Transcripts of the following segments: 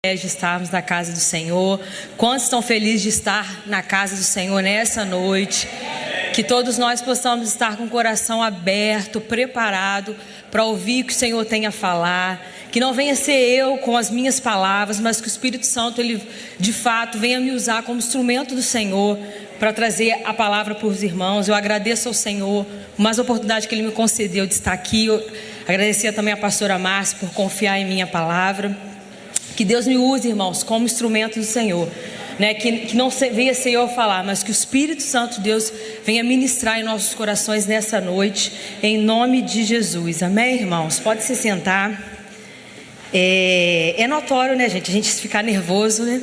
De estarmos na casa do Senhor. Quantos estão felizes de estar na casa do Senhor nessa noite? Que todos nós possamos estar com o coração aberto, preparado para ouvir o que o Senhor tem a falar. Que não venha ser eu com as minhas palavras, mas que o Espírito Santo, Ele de fato venha me usar como instrumento do Senhor para trazer a palavra para os irmãos. Eu agradeço ao Senhor por mais oportunidade que Ele me concedeu de estar aqui. Eu agradecia também à pastora Márcia por confiar em minha palavra. Que Deus me use, irmãos, como instrumento do Senhor, né? Que não venha ser eu falar, mas que o Espírito Santo de Deus venha ministrar em nossos corações nessa noite, em nome de Jesus. Amém, irmãos? Pode se sentar. É notório, né, gente? A gente ficar nervoso, né?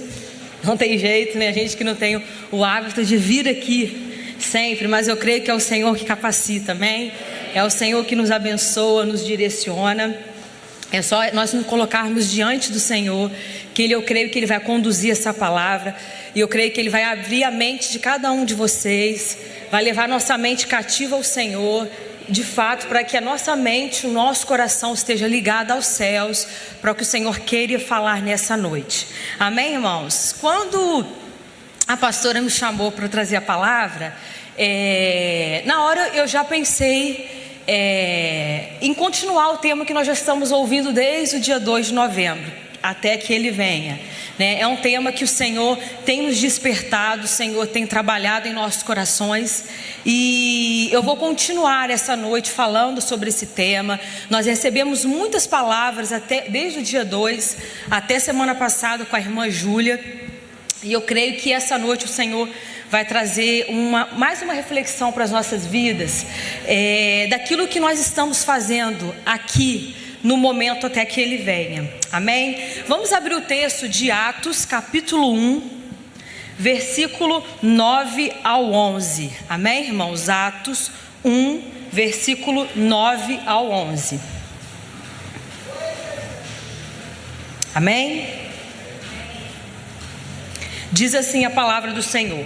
Não tem jeito, né? A gente que não tem o hábito de vir aqui sempre, mas eu creio que é o Senhor que capacita, amém? É o Senhor que nos abençoa, nos direciona. É só nós nos colocarmos diante do Senhor, que eu creio que Ele vai conduzir essa palavra, e eu creio que Ele vai abrir a mente de cada um de vocês, vai levar nossa mente cativa ao Senhor, de fato, para que a nossa mente, o nosso coração esteja ligado aos céus, para o que o Senhor queira falar nessa noite. Amém, irmãos? Quando a pastora me chamou para trazer a palavra, na hora eu já pensei em continuar o tema que nós já estamos ouvindo desde o dia 2 de novembro, até que Ele venha, né? É um tema que o Senhor tem nos despertado, o Senhor tem trabalhado em nossos corações, e eu vou continuar essa noite falando sobre esse tema. Nós recebemos muitas palavras desde o dia 2 até semana passada com a irmã Júlia, e eu creio que essa noite o Senhor vai trazer mais uma reflexão para as nossas vidas, daquilo que nós estamos fazendo aqui no momento até que Ele venha. Amém? Vamos abrir o texto de Atos capítulo 1, versículo 9 ao 11. Amém, irmãos? Atos 1, versículo 9 ao 11. Amém? Diz assim a palavra do Senhor: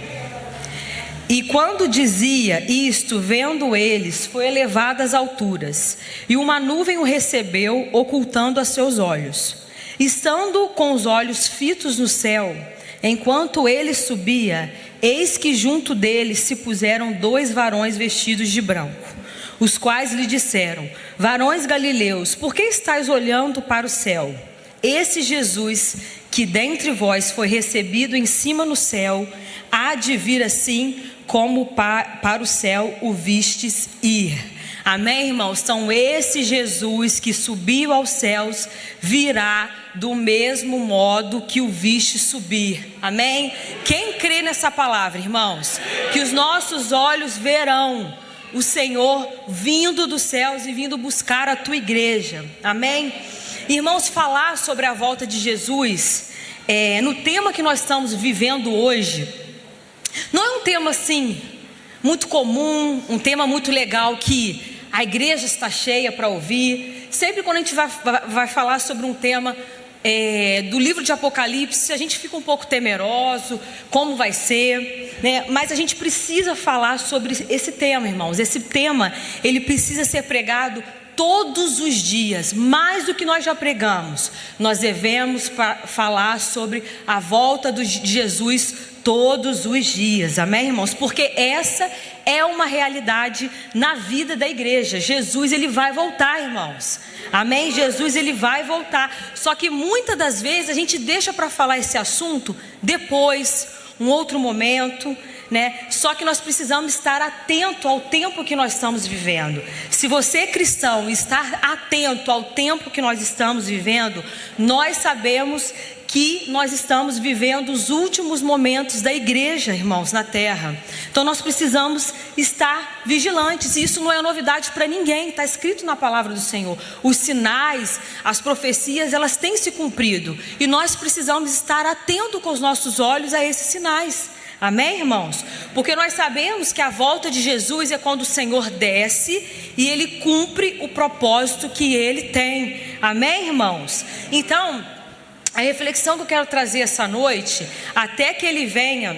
E quando dizia isto, vendo eles, foi elevado às alturas, e uma nuvem o recebeu, ocultando a seus olhos. Estando com os olhos fitos no céu, enquanto ele subia, eis que junto dele se puseram 2 varões vestidos de branco, os quais lhe disseram: Varões galileus, por que estáis olhando para o céu? Esse Jesus, que dentre vós foi recebido em cima no céu, há de vir assim como para o céu o vistes ir. Amém, irmãos? Então esse Jesus que subiu aos céus virá do mesmo modo que o viste subir. Amém? Quem crê nessa palavra, irmãos? Que os nossos olhos verão o Senhor vindo dos céus e vindo buscar a tua igreja. Amém? Irmãos, falar sobre a volta de Jesus, no tema que nós estamos vivendo hoje, não é um tema assim muito comum, um tema muito legal que a igreja está cheia para ouvir. Sempre quando a gente vai falar sobre um tema do livro de Apocalipse, a gente fica um pouco temeroso, como vai ser, né? Mas a gente precisa falar sobre esse tema, irmãos. Esse tema, ele precisa ser pregado todos os dias. Mais do que nós já pregamos, nós devemos falar sobre a volta de Jesus todos os dias. Amém, irmãos? Porque essa é uma realidade na vida da igreja. Jesus, Ele vai voltar, irmãos. Amém? Jesus, Ele vai voltar. Só que muitas das vezes a gente deixa para falar esse assunto depois, um outro momento, né? Só que nós precisamos estar atento ao tempo que nós estamos vivendo. Se você é cristão e estar atento ao tempo que nós estamos vivendo, nós sabemos que nós estamos vivendo os últimos momentos da igreja, irmãos, na terra. Então nós precisamos estar vigilantes, e isso não é novidade para ninguém, está escrito na palavra do Senhor. Os sinais, as profecias, elas têm se cumprido, e nós precisamos estar atentos com os nossos olhos a esses sinais. Amém, irmãos? Porque nós sabemos que a volta de Jesus é quando o Senhor desce e Ele cumpre o propósito que Ele tem. Amém, irmãos? Então, a reflexão que eu quero trazer essa noite, até que Ele venha,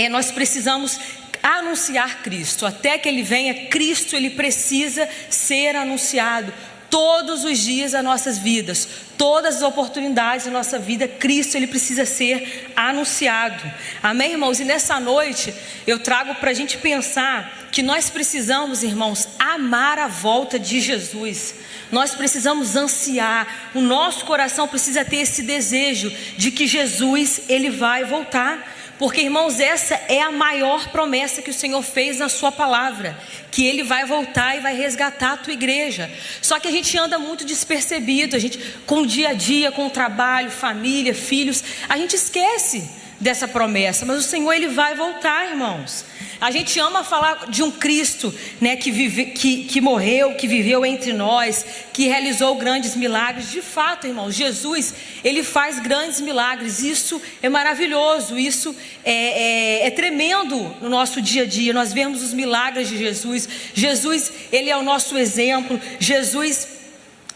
nós precisamos anunciar Cristo. Até que Ele venha, Cristo, Ele precisa ser anunciado. todos os dias das nossas vidas, todas as oportunidades da nossa vida, Cristo, Ele precisa ser anunciado. Amém, irmãos? E nessa noite eu trago para a gente pensar que nós precisamos, irmãos, amar a volta de Jesus. Nós precisamos ansiar, o nosso coração precisa ter esse desejo de que Jesus, Ele vai voltar. Porque, irmãos, essa é a maior promessa que o Senhor fez na sua palavra, que Ele vai voltar e vai resgatar a tua igreja. Só que a gente anda muito despercebido, a gente, com o dia a dia, com o trabalho, família, filhos, a gente esquece dessa promessa, mas o Senhor, Ele vai voltar, irmãos. A gente ama falar de um Cristo, né, que morreu, que viveu entre nós, que realizou grandes milagres. De fato, irmãos, Jesus, Ele faz grandes milagres. Isso é maravilhoso, isso é tremendo no nosso dia a dia. Nós vemos os milagres de Jesus. Jesus, Ele é o nosso exemplo. Jesus,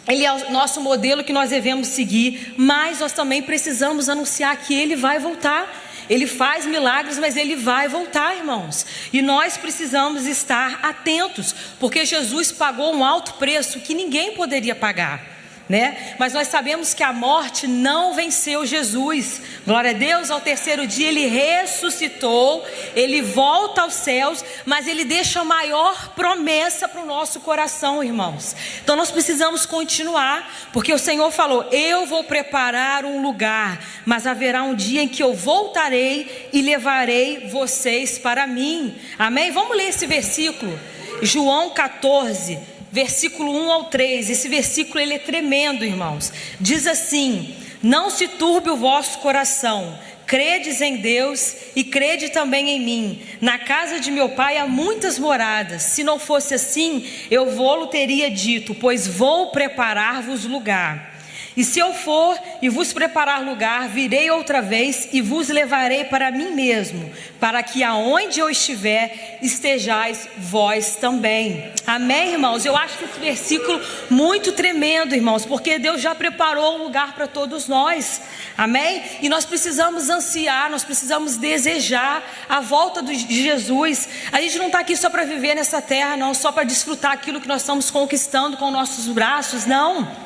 Ele é o nosso modelo que nós devemos seguir. Mas nós também precisamos anunciar que Ele vai voltar. Ele faz milagres, mas Ele vai voltar, irmãos. E nós precisamos estar atentos, porque Jesus pagou um alto preço que ninguém poderia pagar, né? Mas nós sabemos que a morte não venceu Jesus. Glória a Deus. Ao terceiro dia Ele ressuscitou, Ele volta aos céus, mas Ele deixa a maior promessa para o nosso coração, irmãos. Então nós precisamos continuar, porque o Senhor falou: eu vou preparar um lugar, mas haverá um dia em que eu voltarei e levarei vocês para mim. Amém? Vamos ler esse versículo, João 14, versículo 1 ao 3, esse versículo ele é tremendo, irmãos. Diz assim: não se turbe o vosso coração, credes em Deus e crede também em mim. Na casa de meu pai há muitas moradas, se não fosse assim, eu vou-lo teria dito, pois vou preparar-vos lugar. E se eu for e vos preparar lugar, virei outra vez e vos levarei para mim mesmo, para que aonde eu estiver, estejais vós também. Amém, irmãos? Eu acho esse versículo muito tremendo, irmãos, porque Deus já preparou um lugar para todos nós. Amém? E nós precisamos ansiar, nós precisamos desejar a volta de Jesus. A gente não está aqui só para viver nessa terra, não, só para desfrutar aquilo que nós estamos conquistando com nossos braços, não.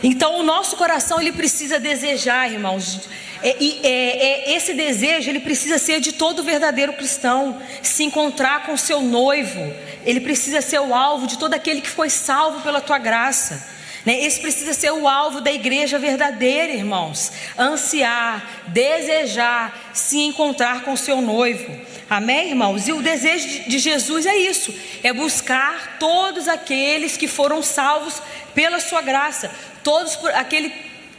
Então o nosso coração ele precisa desejar, irmãos, esse desejo ele precisa ser de todo verdadeiro cristão, se encontrar com seu noivo. Ele precisa ser o alvo de todo aquele que foi salvo pela tua graça, né? Esse precisa ser o alvo da igreja verdadeira, irmãos. Ansiar, desejar, se encontrar com seu noivo. Amém, irmãos? E o desejo de Jesus é isso, é buscar todos aqueles que foram salvos pela sua graça,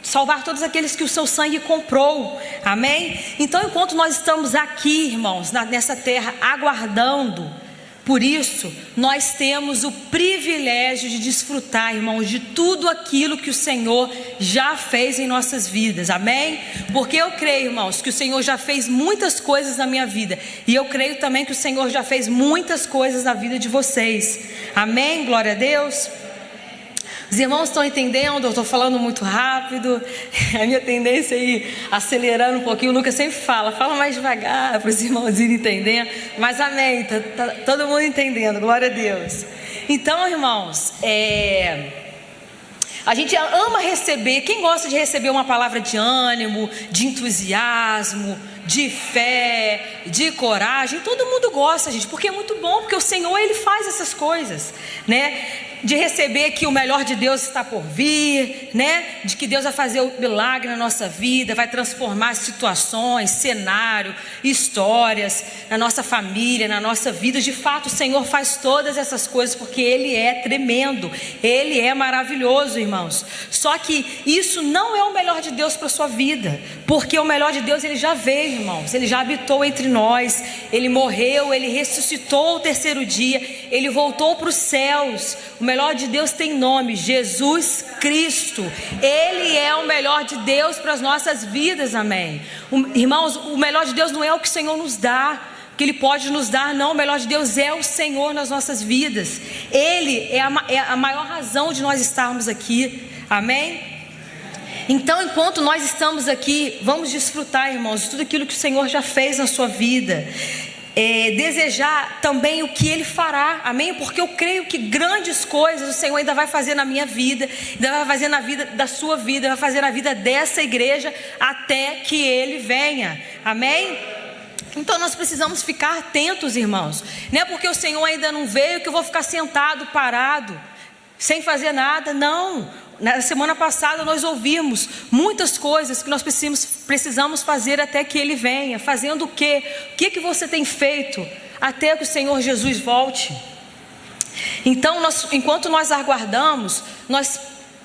salvar todos aqueles que o seu sangue comprou. Amém? Então enquanto nós estamos aqui, irmãos, nessa terra aguardando por isso, nós temos o privilégio de desfrutar, irmãos, de tudo aquilo que o Senhor já fez em nossas vidas. Amém? Porque eu creio, irmãos, que o Senhor já fez muitas coisas na minha vida, e eu creio também que o Senhor já fez muitas coisas na vida de vocês. Amém? Glória a Deus. Os irmãos estão entendendo? Eu estou falando muito rápido. A minha tendência é ir acelerando um pouquinho. O Lucas sempre fala mais devagar para os irmãos irem entendendo. Mas amém, tá todo mundo entendendo, glória a Deus. Então, irmãos, a gente ama receber. Quem gosta de receber uma palavra de ânimo, de entusiasmo, de fé, de coragem? Todo mundo gosta, gente, porque é muito bom, porque o Senhor Ele faz essas coisas, né? De receber que o melhor de Deus está por vir, né? De que Deus vai fazer o milagre na nossa vida, vai transformar situações, cenário, histórias, na nossa família, na nossa vida. De fato, o Senhor faz todas essas coisas porque Ele é tremendo, Ele é maravilhoso, irmãos. Só que isso não é o melhor de Deus para a sua vida, porque o melhor de Deus Ele já veio, irmãos. Ele já habitou entre nós, Ele morreu, Ele ressuscitou ao terceiro dia, Ele voltou para os céus. O melhor de Deus tem nome, Jesus Cristo. Ele é o melhor de Deus para as nossas vidas, amém. Irmãos, o melhor de Deus não é o que o Senhor nos dá, que Ele pode nos dar, não. O melhor de Deus é o Senhor nas nossas vidas. Ele é a maior razão de nós estarmos aqui, amém? Então, enquanto nós estamos aqui, vamos desfrutar, irmãos, de tudo aquilo que o Senhor já fez na sua vida. desejar também o que Ele fará, amém? Porque eu creio que grandes coisas o Senhor ainda vai fazer na minha vida, ainda vai fazer na vida da sua vida, vai fazer na vida dessa igreja, até que Ele venha, amém? Então nós precisamos ficar atentos, irmãos. Não é porque o Senhor ainda não veio que eu vou ficar sentado, parado, sem fazer nada, não. Na semana passada nós ouvimos muitas coisas que nós precisamos fazer até que Ele venha. Fazendo o quê? O que você tem feito até que o Senhor Jesus volte? Então, enquanto nós aguardamos, nós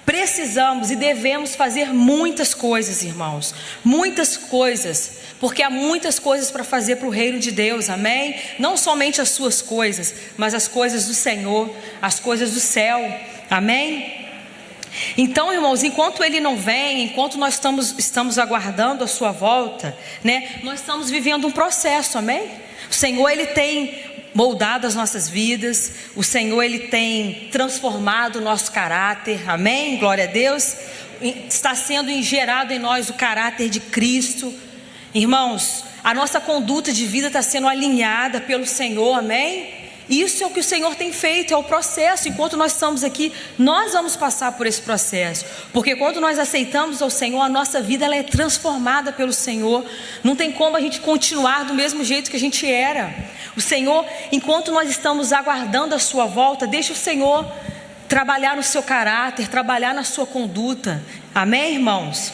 precisamos e devemos fazer muitas coisas, irmãos. Muitas coisas. Porque há muitas coisas para fazer para o reino de Deus, amém? Não somente as suas coisas, mas as coisas do Senhor, as coisas do céu, amém? Então, irmãos, enquanto Ele não vem, enquanto nós estamos aguardando a sua volta, né? Nós estamos vivendo um processo, amém? O Senhor, Ele tem moldado as nossas vidas, o Senhor, Ele tem transformado o nosso caráter, amém? Glória a Deus. Está sendo gerado em nós o caráter de Cristo. Irmãos, a nossa conduta de vida está sendo alinhada pelo Senhor, amém? Isso é o que o Senhor tem feito, é o processo. Enquanto nós estamos aqui, nós vamos passar por esse processo. Porque quando nós aceitamos ao Senhor, a nossa vida ela é transformada pelo Senhor. Não tem como a gente continuar do mesmo jeito que a gente era. O Senhor, enquanto nós estamos aguardando a sua volta, deixa o Senhor trabalhar no seu caráter, trabalhar na sua conduta. Amém, irmãos?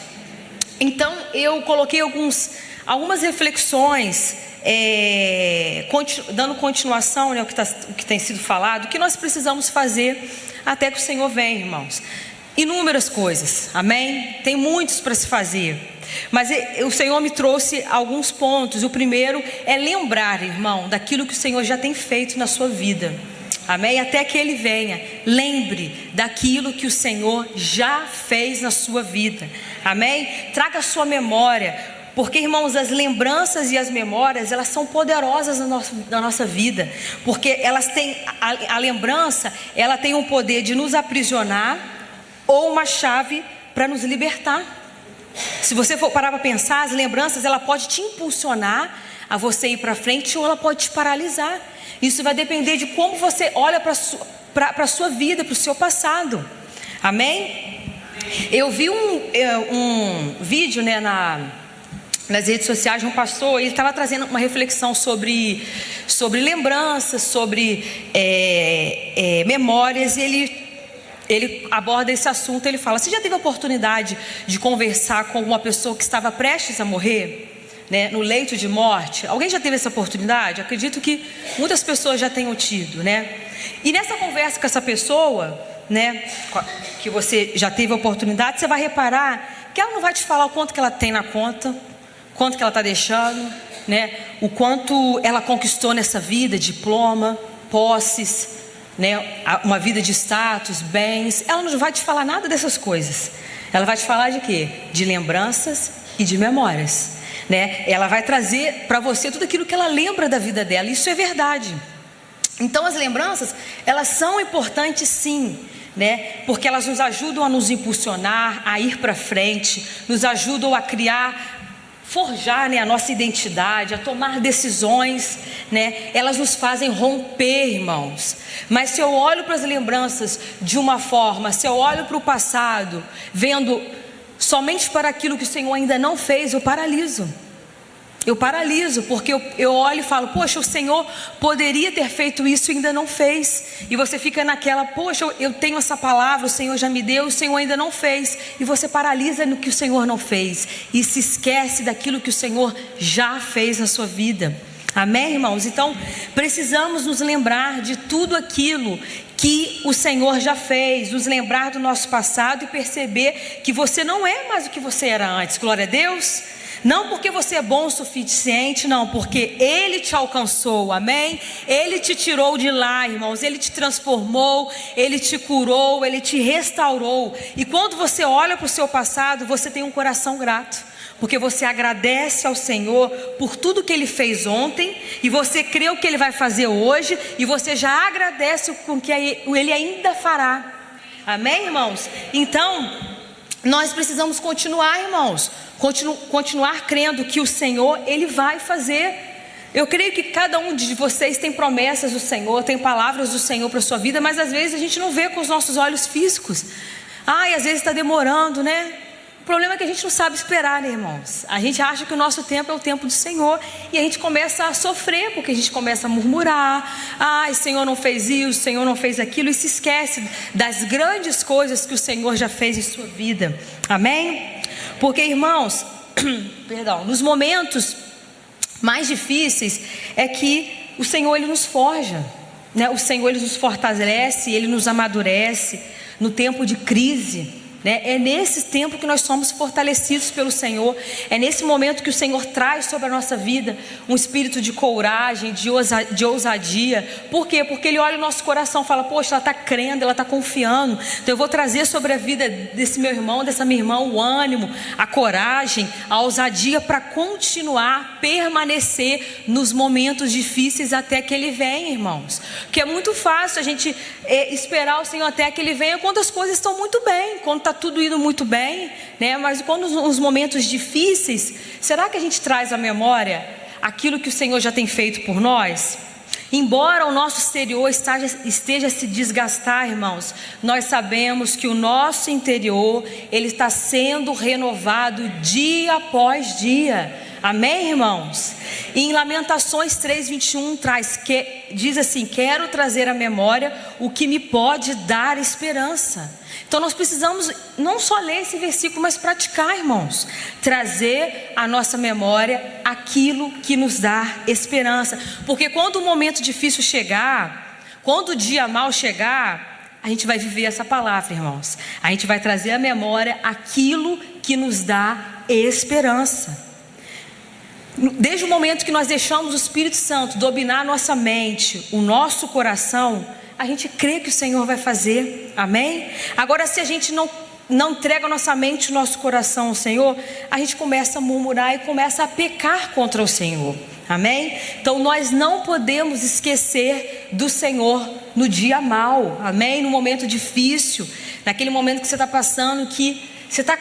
Então, eu coloquei algumas reflexões, dando continuação, né, o que tem sido falado, o que nós precisamos fazer até que o Senhor venha, irmãos. Inúmeras coisas, amém? Tem muitos para se fazer, mas o Senhor me trouxe alguns pontos. O primeiro é lembrar, irmão, daquilo que o Senhor já tem feito na sua vida, amém? Até que Ele venha, lembre daquilo que o Senhor já fez na sua vida, amém? Traga a sua memória. Porque, irmãos, as lembranças e as memórias, elas são poderosas na nossa vida. Porque elas têm, a lembrança, ela tem um poder de nos aprisionar ou uma chave para nos libertar. Se você for parar para pensar, as lembranças, ela pode te impulsionar a você ir para frente ou ela pode te paralisar. Isso vai depender de como você olha para a sua vida, para o seu passado. Amém? Eu vi um vídeo, né, nas redes sociais de um pastor. Ele estava trazendo uma reflexão sobre lembranças, sobre memórias, e ele aborda esse assunto. Ele fala: você já teve a oportunidade de conversar com uma pessoa que estava prestes a morrer, né, no leito de morte? Alguém já teve essa oportunidade? Acredito que muitas pessoas já tenham tido, né? E nessa conversa com essa pessoa, né, que você já teve a oportunidade, você vai reparar que ela não vai te falar o quanto que ela tem na conta, quanto que ela está deixando, né? O quanto ela conquistou nessa vida, diploma, posses, né? Uma vida de status, bens. Ela não vai te falar nada dessas coisas. Ela vai te falar de quê? De lembranças e de memórias, né? Ela vai trazer para você tudo aquilo que ela lembra da vida dela. Isso é verdade. Então as lembranças, elas são importantes sim, né? Porque elas nos ajudam a nos impulsionar, a ir para frente, nos ajudam a forjar, né, a nossa identidade, a tomar decisões, né? Elas nos fazem romper, irmãos. Mas se eu olho para as lembranças de uma forma, se eu olho para o passado, vendo somente para aquilo que o Senhor ainda não fez, eu paraliso. Eu paraliso, porque eu olho e falo: poxa, o Senhor poderia ter feito isso e ainda não fez. E você fica naquela: poxa, eu tenho essa palavra, o Senhor já me deu, o Senhor ainda não fez. E você paralisa no que o Senhor não fez e se esquece daquilo que o Senhor já fez na sua vida. Amém, irmãos? Então precisamos nos lembrar de tudo aquilo que o Senhor já fez, nos lembrar do nosso passado e perceber que você não é mais o que você era antes. Glória a Deus. Não porque você é bom o suficiente, não, porque Ele te alcançou, amém? Ele te tirou de lá, irmãos, Ele te transformou, Ele te curou, Ele te restaurou. E quando você olha para o seu passado, você tem um coração grato, porque você agradece ao Senhor por tudo que Ele fez ontem, e você crê o que Ele vai fazer hoje, e você já agradece com o que Ele ainda fará. Amém, irmãos? Então nós precisamos continuar, irmãos, continuar crendo que o Senhor, Ele vai fazer. Eu creio que cada um de vocês tem promessas do Senhor, tem palavras do Senhor para a sua vida, mas às vezes a gente não vê com os nossos olhos físicos. Ai, às vezes está demorando, né? O problema é que a gente não sabe esperar, né, irmãos? A gente acha que o nosso tempo é o tempo do Senhor e a gente começa a sofrer, porque a gente começa a murmurar. Ai, o Senhor não fez isso, o Senhor não fez aquilo, e se esquece das grandes coisas que o Senhor já fez em sua vida. Amém? Porque, irmãos, perdão, nos momentos mais difíceis é que o Senhor, Ele nos forja, né? O Senhor, Ele nos fortalece, Ele nos amadurece no tempo de crise, né? É nesse tempo que nós somos fortalecidos pelo Senhor. É nesse momento que o Senhor traz sobre a nossa vida um espírito de coragem, de ousadia. Por quê? Porque Ele olha o nosso coração e fala: poxa, ela está crendo, ela está confiando, então eu vou trazer sobre a vida desse meu irmão, dessa minha irmã, o ânimo, a coragem, a ousadia para continuar, permanecer nos momentos difíceis até que Ele venha, irmãos. Porque é muito fácil a gente esperar o Senhor até que Ele venha quando as coisas estão muito bem, quando está tudo indo muito bem, né? Mas quando os momentos difíceis, será que a gente traz à memória aquilo que o Senhor já tem feito por nós? Embora o nosso exterior esteja a se desgastar, irmãos, nós sabemos que o nosso interior, ele está sendo renovado dia após dia. Amém, irmãos? E em Lamentações 3:21 diz assim: quero trazer à memória o que me pode dar esperança. Então nós precisamos não só ler esse versículo, mas praticar, irmãos. Trazer à nossa memória aquilo que nos dá esperança. Porque quando o momento difícil chegar, quando o dia mau chegar, a gente vai viver essa palavra, irmãos. A gente vai trazer à memória aquilo que nos dá esperança. Desde o momento que nós deixamos o Espírito Santo dominar a nossa mente, o nosso coração, a gente crê que o Senhor vai fazer. Amém? Agora, se a gente não entrega a nossa mente, o nosso coração ao Senhor, a gente começa a murmurar e começa a pecar contra o Senhor. Amém? Então nós não podemos esquecer do Senhor no dia mau. Amém? No momento difícil, naquele momento que você está passando, que você está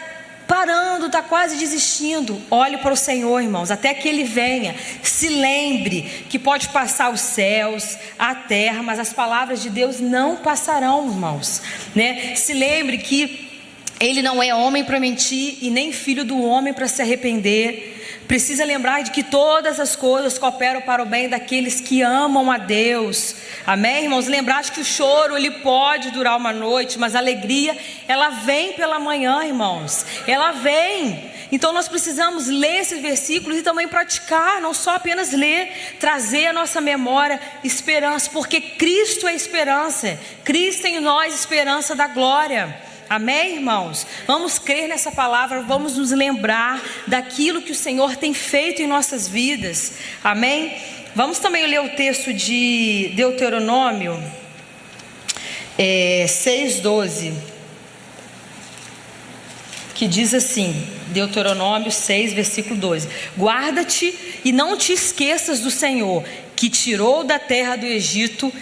parando, está quase desistindo. Olhe para o Senhor, irmãos, até que Ele venha. Se lembre que pode passar os céus, a terra, mas as palavras de Deus não passarão, irmãos, né? Se lembre que Ele não é homem para mentir e nem filho do homem para se arrepender. Precisa lembrar de que todas as coisas cooperam para o bem daqueles que amam a Deus. Amém, irmãos? Lembrar de que o choro, ele pode durar uma noite, mas a alegria, ela vem pela manhã, irmãos. Ela vem. Então nós precisamos ler esses versículos e também praticar, não só apenas ler, trazer à nossa memória esperança, porque Cristo é esperança. Cristo em nós, esperança da glória. Amém, irmãos? Vamos crer nessa palavra, vamos nos lembrar daquilo que o Senhor tem feito em nossas vidas. Amém? Vamos também ler o texto de Deuteronômio 6:12, que diz assim, Deuteronômio 6, versículo 12: guarda-te e não te esqueças do Senhor, que tirou da terra do Egito,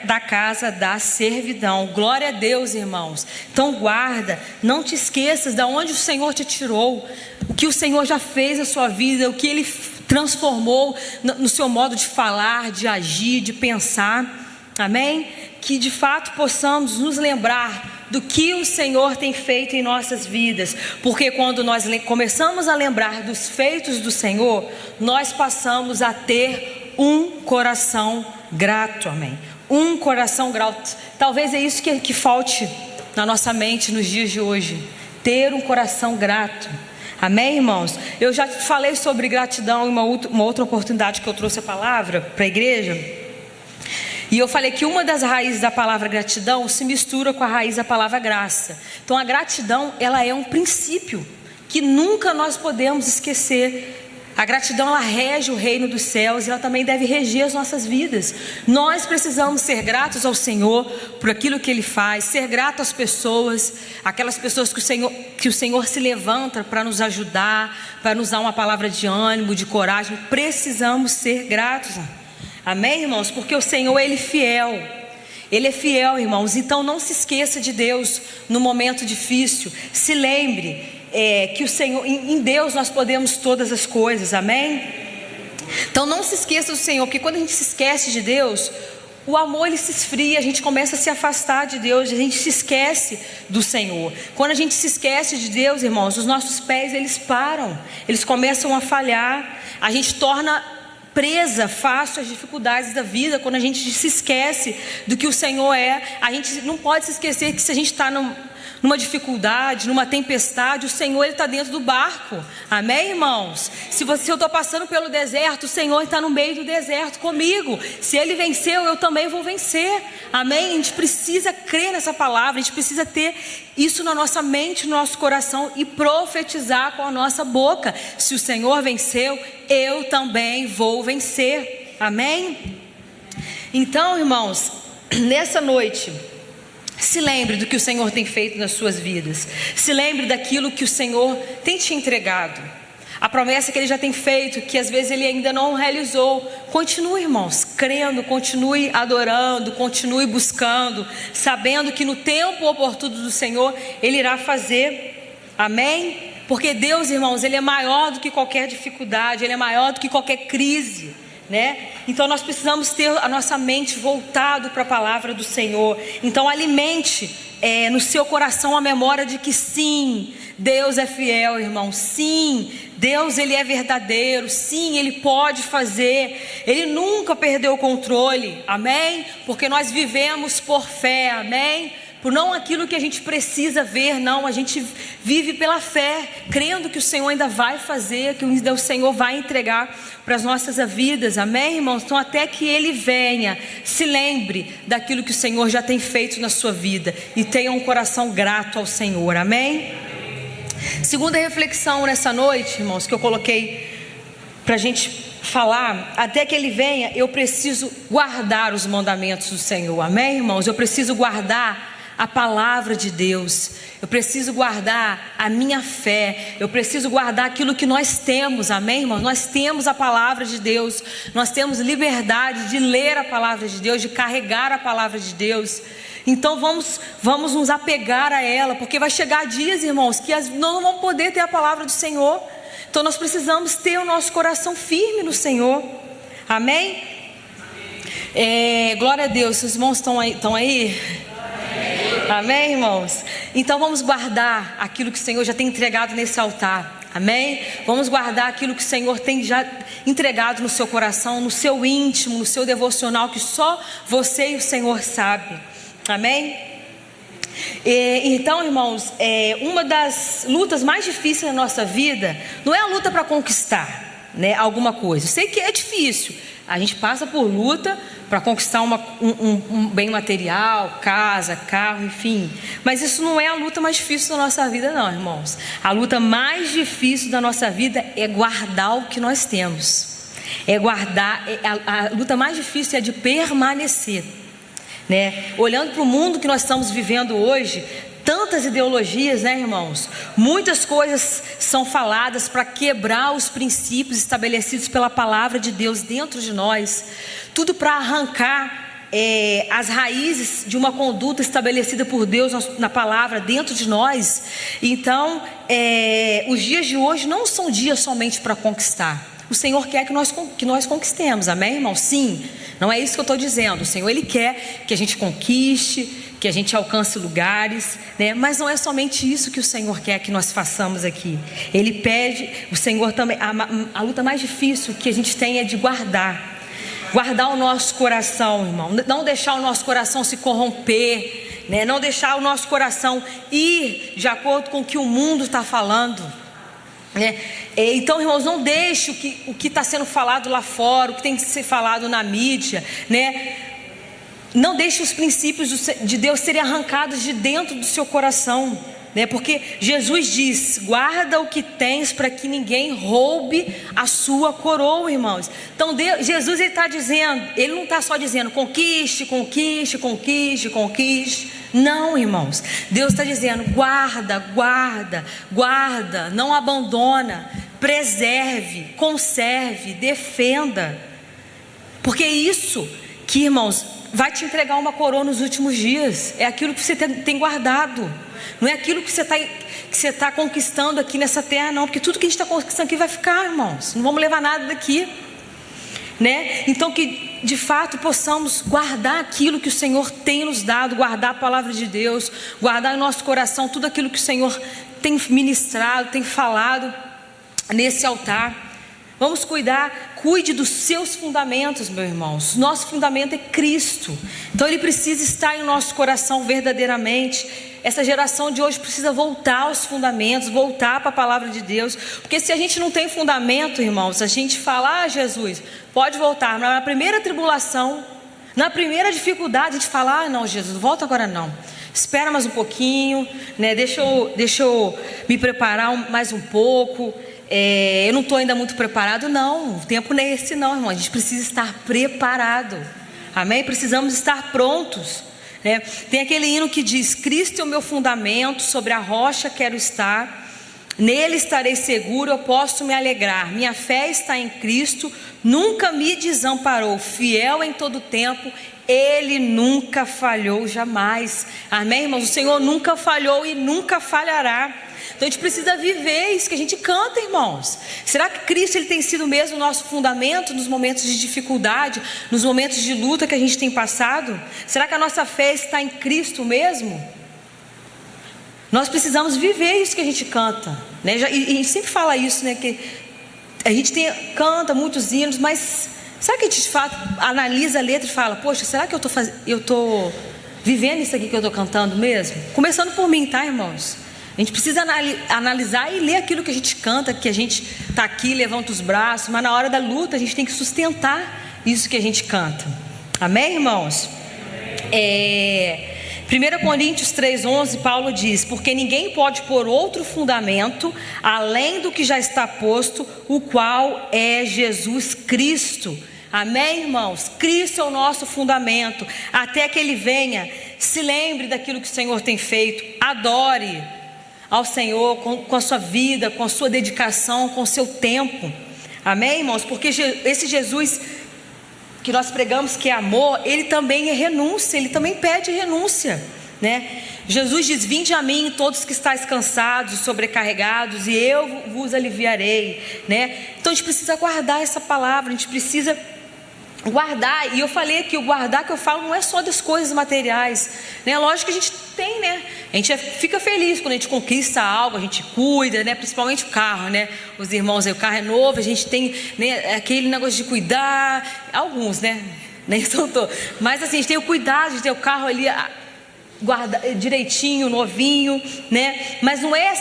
da casa da servidão. Glória a Deus, irmãos. Então guarda, não te esqueças de onde o Senhor te tirou, o que o Senhor já fez na sua vida, o que Ele transformou no seu modo de falar, de agir, de pensar. Amém? Que de fato possamos nos lembrar do que o Senhor tem feito em nossas vidas, porque quando nós começamos a lembrar dos feitos do Senhor, nós passamos a ter um coração grato. Amém? Um coração grato. Talvez é isso que falte na nossa mente nos dias de hoje, ter um coração grato. Amém, irmãos? Eu já falei sobre gratidão em uma outra oportunidade que eu trouxe a palavra para a igreja. E eu falei que uma das raízes da palavra gratidão se mistura com a raiz da palavra graça. Então a gratidão, ela é um princípio que nunca nós podemos esquecer. A gratidão, ela rege o reino dos céus e ela também deve reger as nossas vidas. Nós precisamos ser gratos ao Senhor por aquilo que Ele faz, ser grato às pessoas, aquelas pessoas que o Senhor se levanta para nos ajudar, para nos dar uma palavra de ânimo, de coragem. Precisamos ser gratos. Amém, irmãos? Porque o Senhor, Ele é fiel. Ele é fiel, irmãos. Então não se esqueça de Deus no momento difícil. Se lembre que o Senhor, em Deus nós podemos todas as coisas. Amém? Então não se esqueça do Senhor, porque quando a gente se esquece de Deus, o amor ele se esfria, a gente começa a se afastar de Deus, a gente se esquece do Senhor. Quando a gente se esquece de Deus, irmãos, os nossos pés eles param, eles começam a falhar, a gente torna presa fácil às dificuldades da vida. Quando a gente se esquece do que o Senhor é, a gente não pode se esquecer que se a gente está numa dificuldade, numa tempestade, o Senhor está dentro do barco. Amém, irmãos? Se eu estou passando pelo deserto, o Senhor está no meio do deserto comigo. Se Ele venceu, eu também vou vencer. Amém? A gente precisa crer nessa palavra, a gente precisa ter isso na nossa mente, no nosso coração e profetizar com a nossa boca. Se o Senhor venceu, eu também vou vencer. Amém? Então, irmãos, nessa noite, se lembre do que o Senhor tem feito nas suas vidas. Se lembre daquilo que o Senhor tem te entregado. A promessa que Ele já tem feito, que às vezes Ele ainda não realizou. Continue, irmãos, crendo, continue adorando, continue buscando, sabendo que no tempo oportuno do Senhor, Ele irá fazer. Amém? Porque Deus, irmãos, Ele é maior do que qualquer dificuldade, Ele é maior do que qualquer crise, né? Então nós precisamos ter a nossa mente voltada para a palavra do Senhor. Então alimente no seu coração a memória de que sim, Deus é fiel, irmão. Sim, Deus ele é verdadeiro. Sim, Ele pode fazer. Ele nunca perdeu o controle. Amém? Porque nós vivemos por fé. Amém? Por não aquilo que a gente precisa ver, não, a gente vive pela fé, crendo que o Senhor ainda vai fazer, que o Senhor vai entregar para as nossas vidas, amém, irmãos? Então até que Ele venha, se lembre daquilo que o Senhor já tem feito na sua vida e tenha um coração grato ao Senhor, amém? Segunda reflexão nessa noite, irmãos, que eu coloquei para a gente falar, até que Ele venha, eu preciso guardar os mandamentos do Senhor, amém, irmãos? Eu preciso guardar a palavra de Deus, eu preciso guardar a minha fé, eu preciso guardar aquilo que nós temos, amém, irmãos? Nós temos a palavra de Deus, nós temos liberdade de ler a palavra de Deus, de carregar a palavra de Deus. Então vamos nos apegar a ela, porque vai chegar dias, irmãos, que não vamos poder ter a palavra do Senhor. Então nós precisamos ter o nosso coração firme no Senhor, amém? Glória a Deus, os irmãos estão aí? Amém, irmãos? Então vamos guardar aquilo que o Senhor já tem entregado nesse altar, amém? Vamos guardar aquilo que o Senhor tem já entregado no seu coração, no seu íntimo, no seu devocional, que só você e o Senhor sabe, amém? Então, irmãos, uma das lutas mais difíceis da nossa vida não é a luta para conquistar, né, alguma coisa. Eu sei que é difícil, a gente passa por luta para conquistar um bem material, casa, carro, enfim. Mas isso não é a luta mais difícil da nossa vida, não, irmãos. A luta mais difícil da nossa vida é guardar o que nós temos. A luta mais difícil é de permanecer, né? Olhando para o mundo que nós estamos vivendo hoje, tantas ideologias, né, irmãos? Muitas coisas são faladas para quebrar os princípios estabelecidos pela palavra de Deus dentro de nós. Tudo para arrancar as raízes de uma conduta estabelecida por Deus na palavra dentro de nós. Então, os dias de hoje não são dias somente para conquistar. O Senhor quer que nós conquistemos, amém, irmão? Sim, não é isso que eu estou dizendo. O Senhor, Ele quer que a gente conquiste, que a gente alcance lugares, né? Mas não é somente isso que o Senhor quer que nós façamos aqui. Ele pede, o Senhor também, a luta mais difícil que a gente tem é de guardar o nosso coração, irmão. Não deixar o nosso coração se corromper, né? Não deixar o nosso coração ir de acordo com o que o mundo está falando, né? Então, irmãos, não deixe o que está sendo falado lá fora, o que tem que ser falado na mídia, né? Não deixe os princípios de Deus serem arrancados de dentro do seu coração, né? Porque Jesus diz: guarda o que tens para que ninguém roube a sua coroa, irmãos. Então Jesus ele está dizendo, Ele não está só dizendo conquiste, conquiste, conquiste, conquiste. Não, irmãos, Deus está dizendo guarda, guarda, guarda, não abandona, preserve, conserve, defenda. Porque isso que, irmãos, vai te entregar uma coroa nos últimos dias. É aquilo que você tem guardado. Não é aquilo que você está conquistando aqui nessa terra, não. Porque tudo que a gente está conquistando aqui vai ficar, irmãos. Não vamos levar nada daqui. né? Então que de fato possamos guardar aquilo que o Senhor tem nos dado, guardar a palavra de Deus, guardar em nosso coração tudo aquilo que o Senhor tem ministrado, tem falado nesse altar. Vamos cuide dos seus fundamentos, meus irmãos. Nosso fundamento é Cristo, então Ele precisa estar em nosso coração verdadeiramente. Essa geração de hoje precisa voltar aos fundamentos, voltar para a palavra de Deus, porque se a gente não tem fundamento, irmãos, a gente fala, Jesus, pode voltar, mas na primeira tribulação, na primeira dificuldade, a gente fala, não, Jesus, volta agora não, espera mais um pouquinho, né? Deixa eu me preparar mais um pouco, eu não estou ainda muito preparado. Não, o tempo não é esse não, irmão, a gente precisa estar preparado, amém? Precisamos estar prontos, né? Tem aquele hino que diz: Cristo é o meu fundamento, sobre a rocha quero estar, nele estarei seguro, eu posso me alegrar, minha fé está em Cristo, nunca me desamparou, fiel em todo tempo, Ele nunca falhou jamais, amém, irmãos? O Senhor nunca falhou e nunca falhará. Então a gente precisa viver isso que a gente canta, irmãos. Será que Cristo Ele tem sido mesmo o nosso fundamento nos momentos de dificuldade, nos momentos de luta que a gente tem passado? Será que a nossa fé está em Cristo mesmo? Nós precisamos viver isso que a gente canta, né? E a gente sempre fala isso, né? Que a gente canta muitos hinos, mas será que a gente de fato analisa a letra e fala, poxa, será que eu estou vivendo isso aqui que eu estou cantando mesmo? Começando por mim, tá, irmãos? A gente precisa analisar e ler aquilo que a gente canta, que a gente está aqui, levanta os braços, mas na hora da luta a gente tem que sustentar isso que a gente canta. Amém, irmãos? 1 Coríntios 3,11, Paulo diz: porque ninguém pode pôr outro fundamento além do que já está posto, o qual é Jesus Cristo. Amém, irmãos? Cristo é o nosso fundamento. Até que Ele venha, se lembre daquilo que o Senhor tem feito, adore ao Senhor com a sua vida, com a sua dedicação, com o seu tempo. Amém, irmãos? Porque esse Jesus que nós pregamos, que é amor, Ele também é renúncia, Ele também pede renúncia, né? Jesus diz: vinde a mim todos que estáis cansados, sobrecarregados, e eu vos aliviarei, né? Então a gente precisa guardar essa palavra, a gente precisa guardar. E eu falei que o guardar que eu falo não é só das coisas materiais, né? Lógico que a gente tem, né? A gente fica feliz quando a gente conquista algo, a gente cuida, né? Principalmente o carro, né? Os irmãos aí, o carro é novo, a gente tem, né, aquele negócio de cuidar, alguns, né? Nem são todos, mas assim, a gente tem o cuidado de ter o carro ali direitinho, novinho, né? Mas não é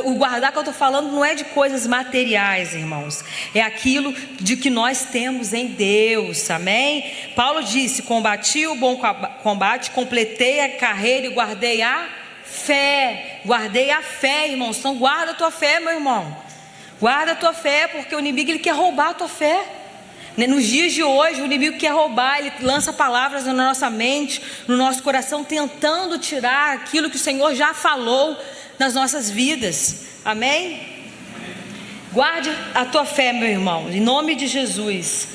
o guardar que eu estou falando, não é de coisas materiais, irmãos, é aquilo de que nós temos em Deus, amém? Paulo disse: combati o bom combate, completei a carreira e guardei a fé, irmãos. Então guarda a tua fé, meu irmão, guarda a tua fé, porque o inimigo ele quer roubar a tua fé. Nos dias de hoje, o inimigo quer roubar, ele lança palavras na nossa mente, no nosso coração, tentando tirar aquilo que o Senhor já falou nas nossas vidas, amém? Guarde a tua fé, meu irmão, em nome de Jesus.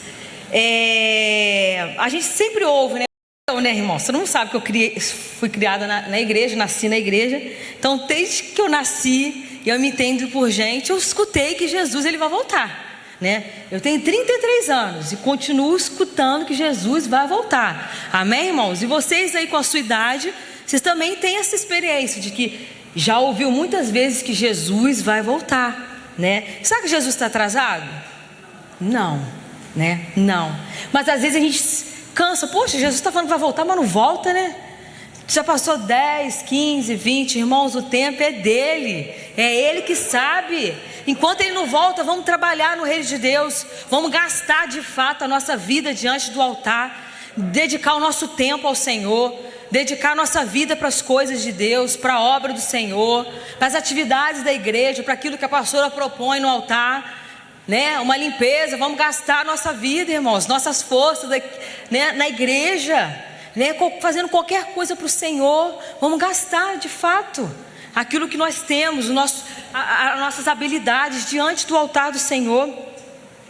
A gente sempre ouve, né, irmão? Você não sabe que eu fui criada na igreja, nasci na igreja, então desde que eu nasci, eu me entendo por gente, eu escutei que Jesus ele vai voltar, né? Eu tenho 33 anos e continuo escutando que Jesus vai voltar, amém, irmãos? E vocês aí com a sua idade, vocês também têm essa experiência de que já ouviu muitas vezes que Jesus vai voltar, né? Será que Jesus está atrasado? Não, né? Não. Mas às vezes a gente cansa, poxa, Jesus está falando que vai voltar, mas não volta, né? Já passou 10, 15, 20, irmãos, o tempo é dele, é ele que sabe. Enquanto ele não volta, vamos trabalhar no reino de Deus, vamos gastar de fato a nossa vida diante do altar, dedicar o nosso tempo ao Senhor, dedicar a nossa vida para as coisas de Deus, para a obra do Senhor, para as atividades da igreja, para aquilo que a pastora propõe no altar, né? Uma limpeza. Vamos gastar a nossa vida, irmãos, nossas forças, né? Na igreja, né? Fazendo qualquer coisa para o Senhor. Vamos gastar de fato aquilo que nós temos, as nossas habilidades diante do altar do Senhor,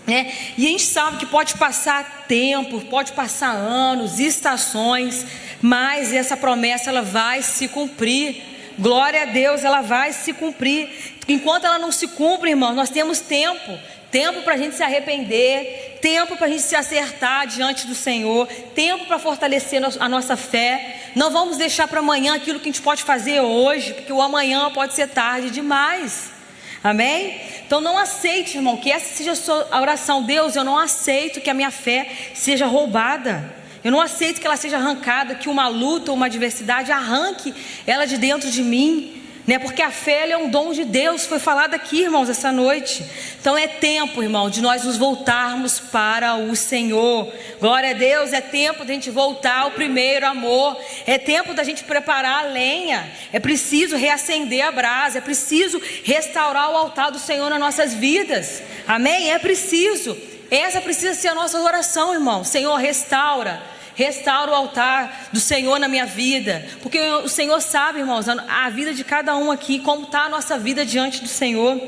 né? E a gente sabe que pode passar tempo, pode passar anos, estações, mas essa promessa ela vai se cumprir. Glória a Deus, ela vai se cumprir. Enquanto ela não se cumpre, irmãos, nós temos tempo para a gente se arrepender, tempo para a gente se acertar diante do Senhor, tempo para fortalecer a nossa fé. Não vamos deixar para amanhã aquilo que a gente pode fazer hoje, porque o amanhã pode ser tarde demais. Amém? Então não aceite, irmão, que essa seja a oração. Deus, eu não aceito que a minha fé seja roubada. Eu não aceito que ela seja arrancada, que uma luta ou uma adversidade arranque ela de dentro de mim. Porque a fé, ela é um dom de Deus, foi falado aqui, irmãos, essa noite. Então é tempo, irmão, de nós nos voltarmos para o Senhor. Glória a Deus, é tempo de a gente voltar ao primeiro amor. É tempo da gente preparar a lenha. É preciso reacender a brasa. É preciso restaurar o altar do Senhor nas nossas vidas. Amém? É preciso. Essa precisa ser a nossa oração, irmão. Senhor, restaura o altar do Senhor na minha vida, porque o Senhor sabe, irmãos, a vida de cada um aqui, como está a nossa vida diante do Senhor.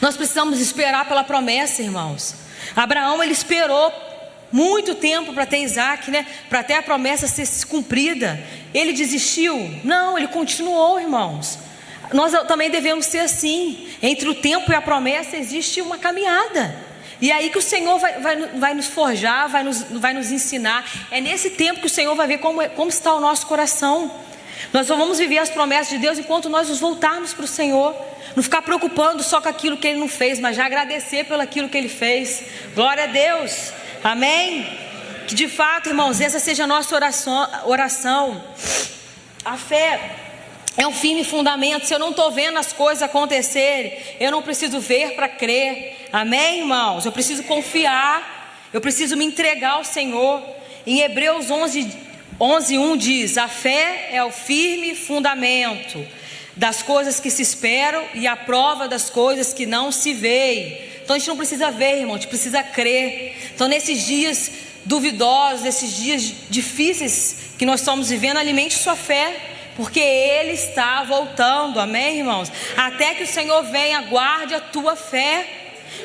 Nós precisamos esperar pela promessa, irmãos. Abraão, ele esperou muito tempo para ter Isaac, para ter a promessa ser cumprida. Ele desistiu? Não, ele continuou, irmãos. Nós também devemos ser assim. Entre o tempo e a promessa existe uma caminhada. E aí que o Senhor vai nos forjar, vai nos ensinar. É nesse tempo que o Senhor vai ver como está o nosso coração. Nós só vamos viver as promessas de Deus enquanto nós nos voltarmos para o Senhor. Não ficar preocupando só com aquilo que Ele não fez, mas já agradecer pelo aquilo que Ele fez. Glória a Deus. Amém? Que de fato, irmãos, essa seja a nossa oração. A fé é um firme fundamento. Se eu não estou vendo as coisas acontecerem, eu não preciso ver para crer. Amém, irmãos? Eu preciso confiar. Eu preciso me entregar ao Senhor. Em Hebreus 11:1 diz: a fé é o firme fundamento das coisas que se esperam e a prova das coisas que não se veem. Então a gente não precisa ver, irmão, a gente precisa crer. Então nesses dias duvidosos, nesses dias difíceis que nós estamos vivendo, alimente sua fé, porque Ele está voltando. Amém, irmãos? Até que o Senhor venha, guarde a tua fé.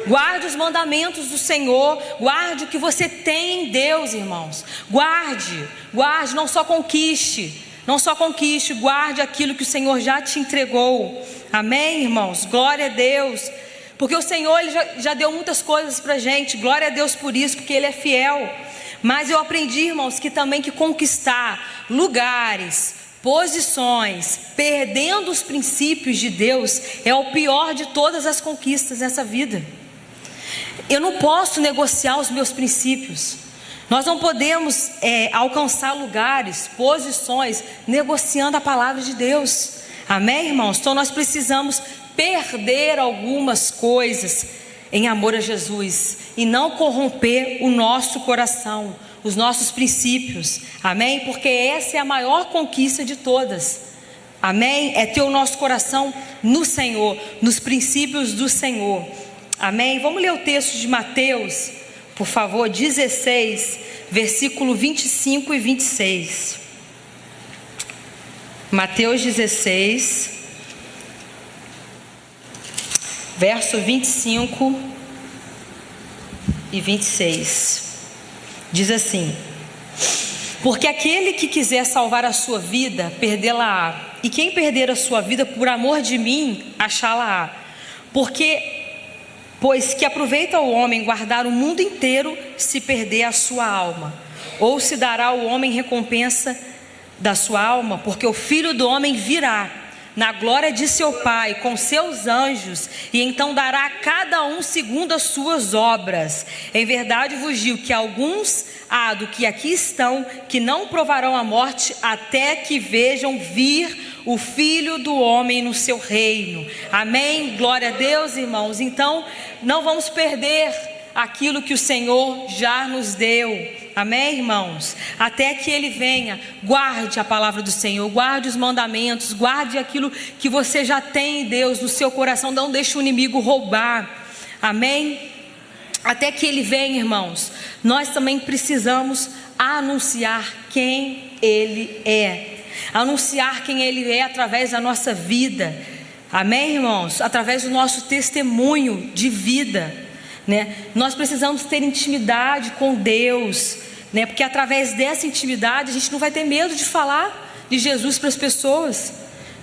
Guarde os mandamentos do Senhor. Guarde o que você tem em Deus, irmãos. Guarde, não só conquiste. Guarde aquilo que o Senhor já te entregou. Amém, irmãos? Glória a Deus. Porque o Senhor, Ele já deu muitas coisas pra gente. Glória a Deus por isso, porque Ele é fiel. Mas eu aprendi, irmãos, que também que conquistar lugares, posições, perdendo os princípios de Deus, é o pior de todas as conquistas nessa vida. Eu não posso negociar os meus princípios. Nós não podemos alcançar lugares, posições, negociando a palavra de Deus. Amém, irmãos? Então nós precisamos perder algumas coisas em amor a Jesus e não corromper o nosso coração, os nossos princípios. Amém? Porque essa é a maior conquista de todas. Amém? É ter o nosso coração no Senhor, nos princípios do Senhor. Amém? Vamos ler o texto de Mateus, por favor, 16, versículo 25 e 26. Mateus 16, verso 25 e 26. Diz assim: porque aquele que quiser salvar a sua vida, perdê-la-á. E quem perder a sua vida por amor de mim, achá-la-á. Pois que aproveita o homem guardar o mundo inteiro, se perder a sua alma? Ou se dará ao homem recompensa da sua alma? Porque o Filho do Homem virá na glória de seu Pai com seus anjos, e então dará a cada um segundo as suas obras. Em verdade vos digo que alguns há do que aqui estão, que não provarão a morte, até que vejam vir o Filho do Homem no seu reino. Amém? Glória a Deus, irmãos. Então não vamos perder aquilo que o Senhor já nos deu. Amém, irmãos? Até que Ele venha. Guarde a palavra do Senhor, guarde os mandamentos, guarde aquilo que você já tem em Deus no seu coração. Não deixe o inimigo roubar. Amém? Até que Ele venha, irmãos, nós também precisamos anunciar quem Ele é. Anunciar quem Ele é através da nossa vida. Amém, irmãos? Através do nosso testemunho de vida. Nós precisamos ter intimidade com Deus, porque através dessa intimidade a gente não vai ter medo de falar de Jesus para as pessoas.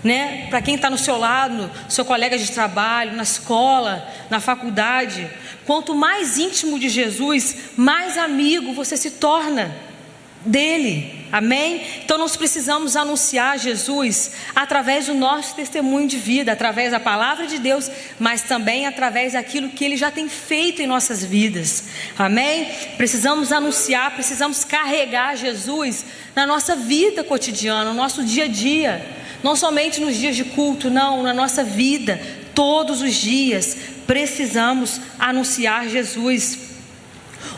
né? Para quem está no seu lado, seu colega de trabalho, na escola, na faculdade. Quanto mais íntimo de Jesus, mais amigo você se torna dele, amém? Então nós precisamos anunciar Jesus através do nosso testemunho de vida, através da palavra de Deus, mas também através daquilo que ele já tem feito em nossas vidas, amém? Precisamos anunciar, precisamos carregar Jesus na nossa vida cotidiana, no nosso dia a dia, não somente nos dias de culto, não, na nossa vida, todos os dias precisamos anunciar Jesus.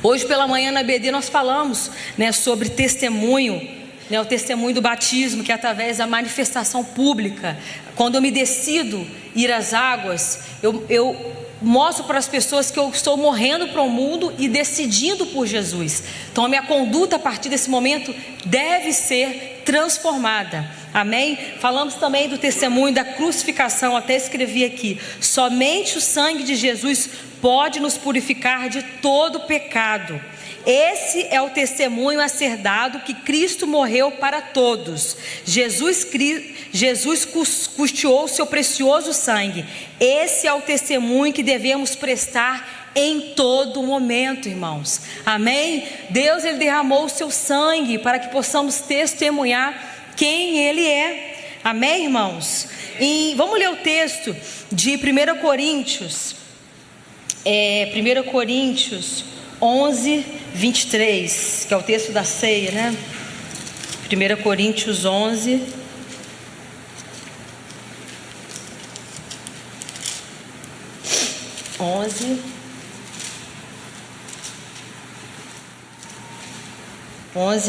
Hoje pela manhã na BD nós falamos, né, sobre testemunho, né, o testemunho do batismo, que é através da manifestação pública. Quando eu me decido ir às águas, eu mostro para as pessoas que eu estou morrendo para o mundo e decidindo por Jesus. Então a minha conduta a partir desse momento deve ser transformada, amém? Falamos também do testemunho da crucificação, até escrevi aqui: somente o sangue de Jesus pode nos purificar de todo pecado. Esse é o testemunho a ser dado, que Cristo morreu para todos. Jesus custeou o seu precioso sangue. Esse é o testemunho que devemos prestar em todo momento, irmãos, amém? Deus, ele derramou o seu sangue para que possamos testemunhar quem ele é, amém, irmãos? E vamos ler o texto de 1 Coríntios 11, 23, que é o texto da ceia, né? 1 Coríntios 11,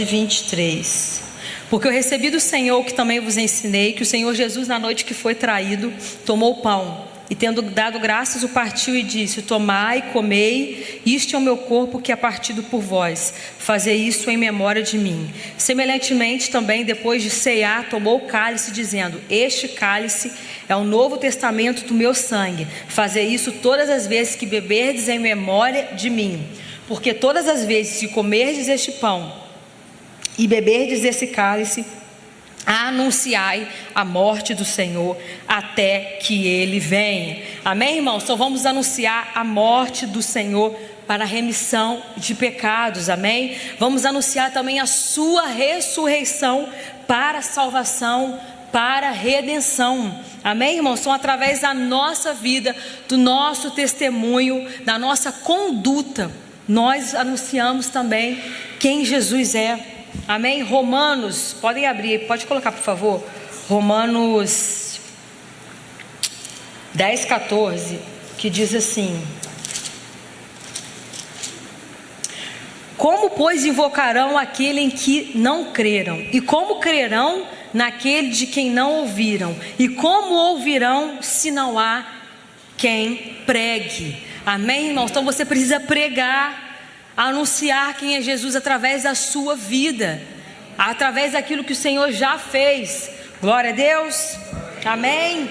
23. Porque eu recebi do Senhor o que também vos ensinei, que o Senhor Jesus, na noite que foi traído, tomou o pão, e tendo dado graças, o partiu e disse: tomai, comei, isto é o meu corpo que é partido por vós, fazei isso em memória de mim. Semelhantemente também, depois de cear, tomou o cálice, dizendo: este cálice é o novo testamento do meu sangue, fazei isso todas as vezes que beberdes em memória de mim. Porque todas as vezes que comerdes este pão e beberdes esse cálice, anunciai a morte do Senhor até que ele venha, amém, irmãos? Então vamos anunciar a morte do Senhor para a remissão de pecados, amém? Vamos anunciar também a sua ressurreição para a salvação, para a redenção, amém, irmãos? Então através da nossa vida, do nosso testemunho, da nossa conduta, nós anunciamos também quem Jesus é, amém? Romanos, podem abrir, pode colocar por favor, Romanos 10, 14, que diz assim: como pois invocarão aquele em que não creram? E como crerão naquele de quem não ouviram? E como ouvirão se não há quem pregue? Amém, irmãos? Então você precisa pregar, anunciar quem é Jesus através da sua vida, através daquilo que o Senhor já fez. Glória a Deus, amém?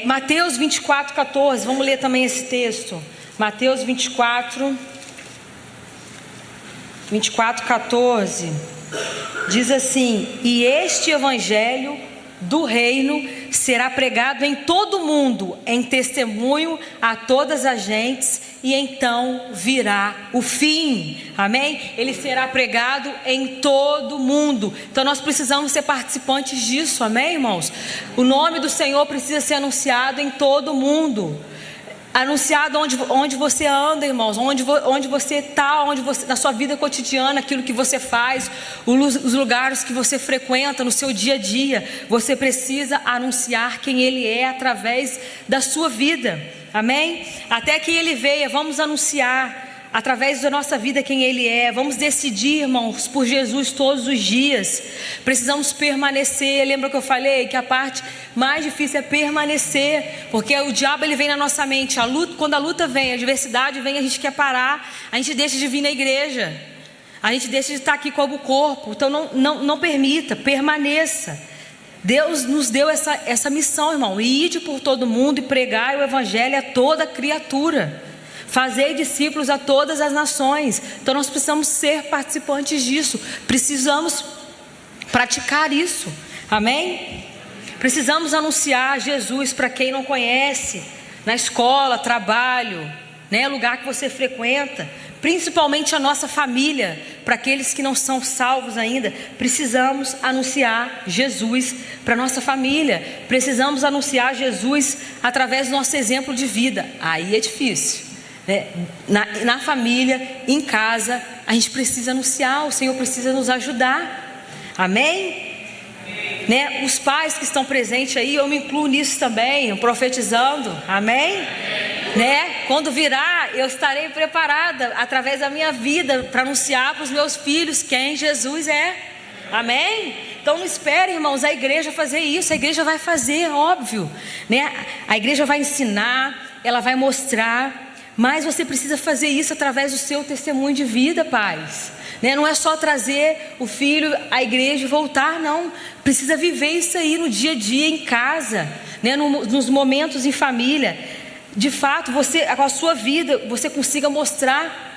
Mateus 24, 14, vamos ler também esse texto. Mateus 24, 14, diz assim: e este evangelho do reino será pregado em todo o mundo, em testemunho a todas as gentes, e então virá o fim, amém? Ele será pregado em todo o mundo. Então nós precisamos ser participantes disso, amém, irmãos? O nome do Senhor precisa ser anunciado em todo o mundo, anunciado onde você anda, irmãos, onde você está, na sua vida cotidiana, aquilo que você faz, os lugares que você frequenta no seu dia a dia. Você precisa anunciar quem Ele é através da sua vida, amém? Até que Ele venha, vamos anunciar através da nossa vida quem Ele é. Vamos decidir, irmãos, por Jesus todos os dias. Precisamos permanecer. Lembra que eu falei que a parte mais difícil é permanecer, porque o diabo, ele vem na nossa mente. Quando a luta vem, a adversidade vem, a gente quer parar, a gente deixa de vir na igreja, a gente deixa de estar aqui como corpo. Então não permita, permaneça. Deus nos deu essa missão, irmão: ide por todo mundo e pregai o evangelho a toda criatura, fazei discípulos a todas as nações. Então nós precisamos ser participantes disso, precisamos praticar isso, Amém? Precisamos anunciar Jesus para quem não conhece, na escola, trabalho, né, lugar que você frequenta, principalmente a nossa família, para aqueles que não são salvos ainda. Precisamos anunciar Jesus para nossa família, precisamos anunciar Jesus através do nosso exemplo de vida. Aí é difícil, né? Na família, em casa, a gente precisa anunciar, o Senhor precisa nos ajudar. Amém? Né? Os pais que estão presentes aí, eu me incluo nisso também, profetizando. Amém? Né? Quando virar, eu estarei preparada através da minha vida para anunciar para os meus filhos quem Jesus é. Amém? Então não espere, irmãos, a igreja fazer isso. A igreja vai fazer, óbvio, né? A igreja vai ensinar, ela vai mostrar, mas você precisa fazer isso através do seu testemunho de vida, pais, né? Não é só trazer o filho à igreja e voltar, não. Precisa viver isso aí no dia a dia, em casa, né? Nos momentos em família. De fato, você, com a sua vida, você consiga mostrar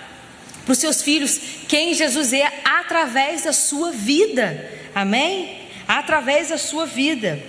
para os seus filhos quem Jesus é através da sua vida. Amém? Através da sua vida.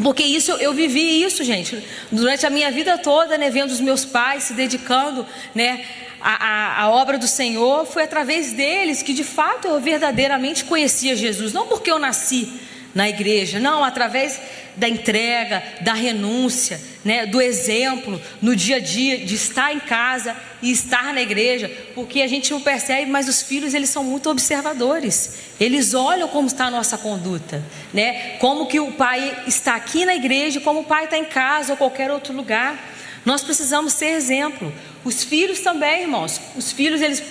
Porque isso, eu vivi isso, gente, durante a minha vida toda, né? Vendo os meus pais se dedicando, né, a obra do Senhor. Foi através deles que de fato eu verdadeiramente conhecia Jesus. Não porque eu nasci na igreja, não, através da entrega, da renúncia, né, do exemplo no dia a dia, de estar em casa e estar na igreja. Porque a gente não percebe, mas os filhos, eles são muito observadores. Eles olham como está a nossa conduta, né? Como que o pai está aqui na igreja, como o pai está em casa ou qualquer outro lugar. Nós precisamos ser exemplo. Os filhos também, irmãos. Os filhos, eles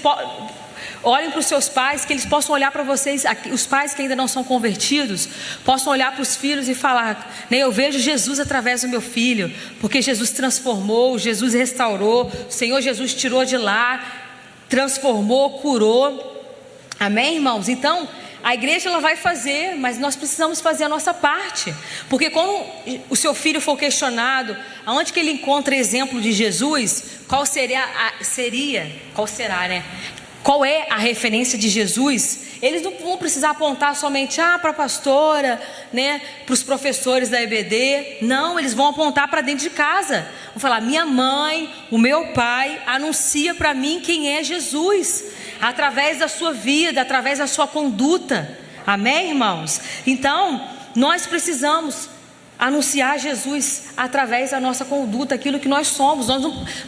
olhem para os seus pais, que eles possam olhar para vocês, os pais que ainda não são convertidos, possam olhar para os filhos e falar, né, eu vejo Jesus através do meu filho, porque Jesus transformou, Jesus restaurou, o Senhor Jesus tirou de lá, transformou, curou. Amém, irmãos? Então, a igreja, ela vai fazer, mas nós precisamos fazer a nossa parte. Porque quando o seu filho for questionado, aonde que ele encontra exemplo de Jesus, qual será, né? Qual é a referência de Jesus? Eles não vão precisar apontar somente para a pastora, né, para os professores da EBD. Não, eles vão apontar para dentro de casa. Vão falar, minha mãe, o meu pai anuncia para mim quem é Jesus, através da sua vida, através da sua conduta. Amém, irmãos? Então, nós precisamos anunciar Jesus através da nossa conduta, aquilo que nós somos.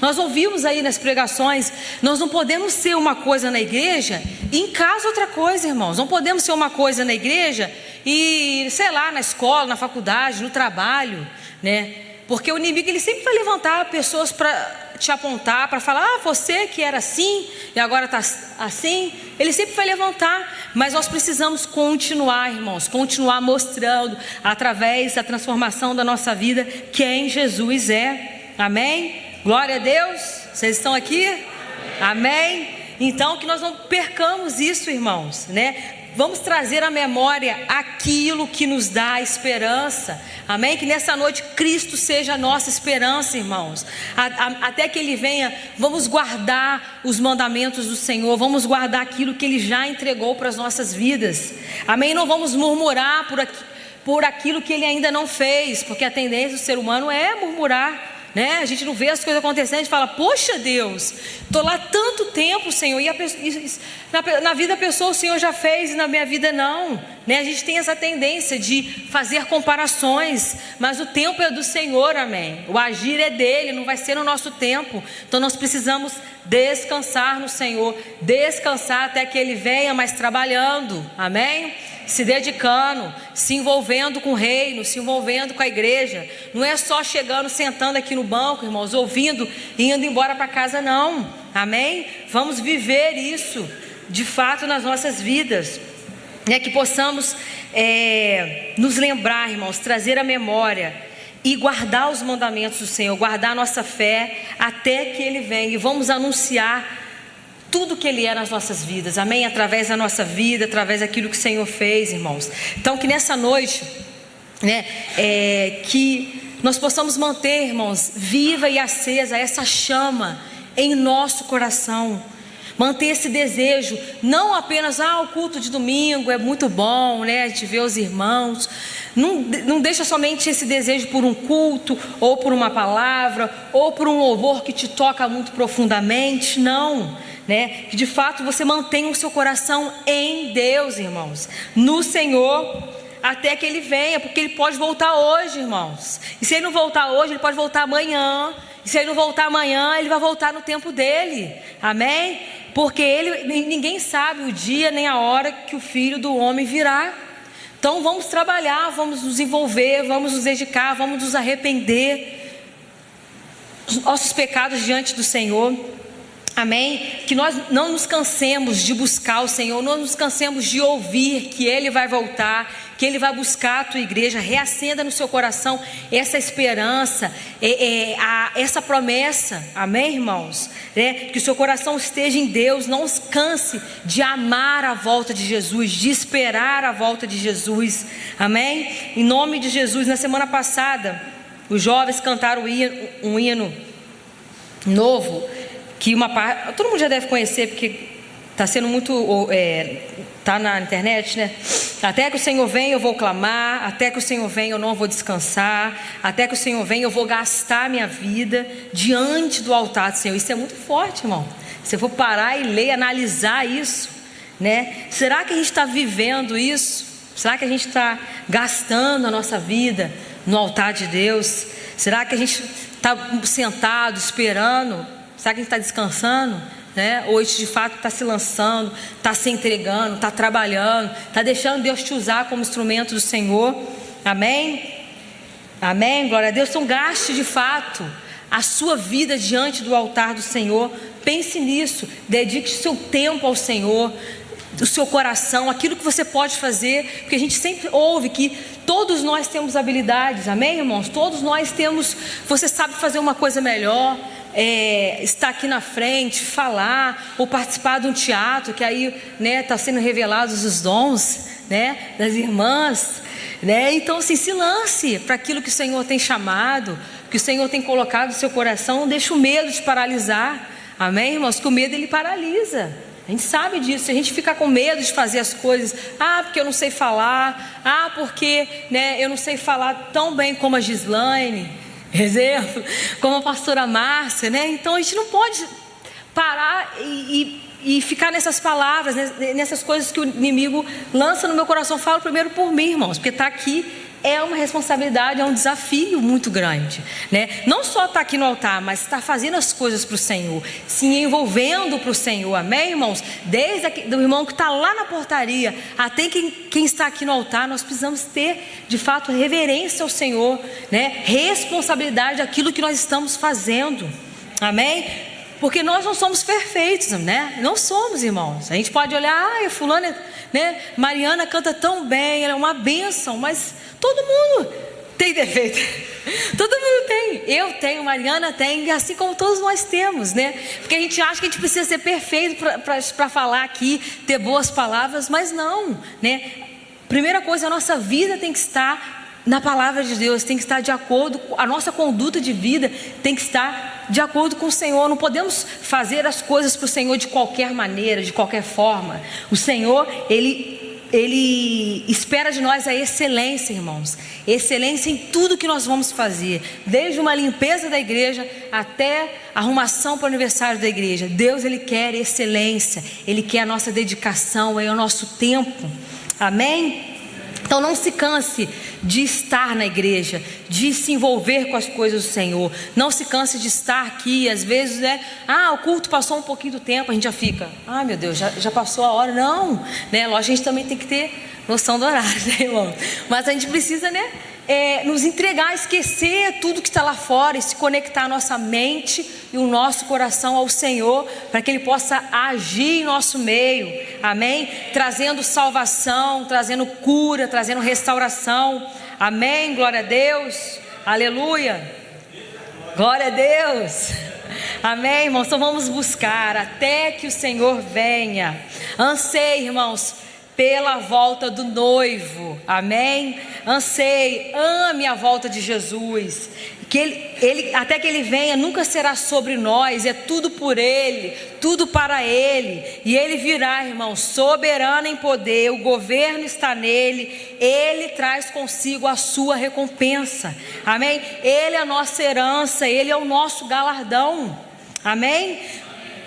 Nós ouvimos aí nas pregações, nós não podemos ser uma coisa na igreja e em casa outra coisa, irmãos. Não podemos ser uma coisa na igreja e, sei lá, na escola, na faculdade, no trabalho, né? Porque o inimigo, ele sempre vai levantar pessoas para te apontar, para falar, você que era assim e agora está assim. Ele sempre vai levantar, mas nós precisamos continuar, irmãos, continuar mostrando através da transformação da nossa vida quem Jesus é. Amém? Glória a Deus. Vocês estão aqui? Amém? Então que nós não percamos isso, irmãos, né? Vamos trazer à memória aquilo que nos dá esperança. Amém? Que nessa noite Cristo seja a nossa esperança, irmãos. Até que Ele venha, vamos guardar os mandamentos do Senhor. Vamos guardar aquilo que Ele já entregou para as nossas vidas. Amém? Não vamos murmurar por aquilo que Ele ainda não fez. Porque a tendência do ser humano é murmurar, né? A gente não vê as coisas acontecendo, a gente fala, poxa Deus, estou lá tanto tempo, Senhor, e na vida da pessoa o Senhor já fez e na minha vida não, né? A gente tem essa tendência de fazer comparações, mas o tempo é do Senhor, amém? O agir é dele, não vai ser no nosso tempo. Então nós precisamos descansar no Senhor, descansar até que Ele venha, mas trabalhando, amém? Se dedicando, se envolvendo com o reino, se envolvendo com a igreja. Não é só chegando, sentando aqui no banco, irmãos, ouvindo e indo embora para casa, não. Amém? Vamos viver isso de fato nas nossas vidas, né? Que possamos nos lembrar, irmãos, trazer a memória e guardar os mandamentos do Senhor, guardar a nossa fé até que Ele venha. E vamos anunciar tudo que Ele é nas nossas vidas, amém? Através da nossa vida, através daquilo que o Senhor fez, irmãos. Então que nessa noite, né, que nós possamos manter, irmãos, viva e acesa essa chama em nosso coração. Manter esse desejo, não apenas, o culto de domingo é muito bom, né? A gente vê os irmãos. Não deixa somente esse desejo por um culto, ou por uma palavra, ou por um louvor que te toca muito profundamente, não, né? Que de fato você mantenha o seu coração em Deus, irmãos, no Senhor, até que Ele venha, porque Ele pode voltar hoje, irmãos. E se Ele não voltar hoje, Ele pode voltar amanhã. E se Ele não voltar amanhã, Ele vai voltar no tempo dEle, amém? Porque ninguém sabe o dia nem a hora que o Filho do Homem virá. Então vamos trabalhar, vamos nos envolver, vamos nos dedicar, vamos nos arrepender dos nossos pecados diante do Senhor, amém? Que nós não nos cansemos de buscar o Senhor, não nos cansemos de ouvir que Ele vai voltar, que Ele vai buscar a tua igreja. Reacenda no seu coração essa esperança, essa promessa, amém, irmãos? Que o seu coração esteja em Deus, não se canse de amar a volta de Jesus, de esperar a volta de Jesus, amém? Em nome de Jesus. Na semana passada, os jovens cantaram um hino novo, que todo mundo já deve conhecer, porque está sendo muito, está na internet, né? Até que o Senhor venha eu vou clamar, até que o Senhor venha eu não vou descansar, até que o Senhor venha eu vou gastar minha vida diante do altar do Senhor. Isso é muito forte, irmão. Se eu for parar e ler, analisar isso, né? Será que a gente está vivendo isso? Será que a gente está gastando a nossa vida no altar de Deus? Será que a gente está sentado, esperando? Será que a gente está descansando? Né? Ou a gente de fato está se lançando, está se entregando, está trabalhando, está deixando Deus te usar como instrumento do Senhor? Amém? Amém? Glória a Deus. Então gaste de fato a sua vida diante do altar do Senhor. Pense nisso, dedique seu tempo ao Senhor, o seu coração, aquilo que você pode fazer, porque a gente sempre ouve que todos nós temos habilidades, amém, irmãos? Todos nós temos. Você sabe fazer uma coisa melhor, estar aqui na frente, falar, ou participar de um teatro, que aí, né, está sendo revelados os dons, né, das irmãs, né? Então assim, se lance para aquilo que o Senhor tem chamado, que o Senhor tem colocado no seu coração. Não deixe o medo te paralisar, amém, irmãos? Que o medo ele paralisa. A gente sabe disso. Se a gente ficar com medo de fazer as coisas, porque eu não sei falar, porque, né, eu não sei falar tão bem como a Gislaine, exemplo, como a pastora Márcia, né? Então a gente não pode parar e ficar nessas palavras, nessas coisas que o inimigo lança no meu coração. Eu falo primeiro por mim, irmãos, porque estar aqui é uma responsabilidade, é um desafio muito grande, né? Não só estar aqui no altar, mas estar fazendo as coisas para o Senhor, se envolvendo para o Senhor, amém, irmãos? Desde o irmão que está lá na portaria até quem está aqui no altar, nós precisamos ter de fato reverência ao Senhor, né? Responsabilidade daquilo que nós estamos fazendo, amém? Porque nós não somos perfeitos, né? Não somos, irmãos. A gente pode olhar, fulana, né? Mariana canta tão bem, ela é uma bênção, mas todo mundo tem defeito. Todo mundo tem. Eu tenho, Mariana tem, assim como todos nós temos, né? Porque a gente acha que a gente precisa ser perfeito para falar aqui, ter boas palavras, mas não, né? Primeira coisa, a nossa vida tem que estar na palavra de Deus, tem que estar de acordo, a nossa conduta de vida tem que estar de acordo com o Senhor. Não podemos fazer as coisas para o Senhor de qualquer maneira, de qualquer forma. O Senhor, Ele espera de nós a excelência, irmãos. Excelência em tudo que nós vamos fazer, desde uma limpeza da igreja até a arrumação para o aniversário da igreja. Deus, Ele quer excelência, Ele quer a nossa dedicação, é o nosso tempo, amém? Então não se canse de estar na igreja, de se envolver com as coisas do Senhor. Não se canse de estar aqui. Às vezes, né? O culto passou um pouquinho do tempo, a gente já fica, meu Deus, já passou a hora. Não, né? Lógico, a gente também tem que ter noção do horário, né, irmão? Mas a gente precisa, né, nos entregar, esquecer tudo que está lá fora e se conectar a nossa mente e o nosso coração ao Senhor, para que Ele possa agir em nosso meio, amém? Trazendo salvação, trazendo cura, trazendo restauração, amém? Glória a Deus, aleluia, glória a Deus, amém, irmãos? Então vamos buscar até que o Senhor venha. Anseie, irmãos, pela volta do noivo, amém? Anseie, ame a volta de Jesus, até que Ele venha, nunca será sobre nós, é tudo por Ele, tudo para Ele, e Ele virá, irmãos, soberano em poder, o governo está nele, Ele traz consigo a sua recompensa, amém? Ele é a nossa herança, Ele é o nosso galardão, amém?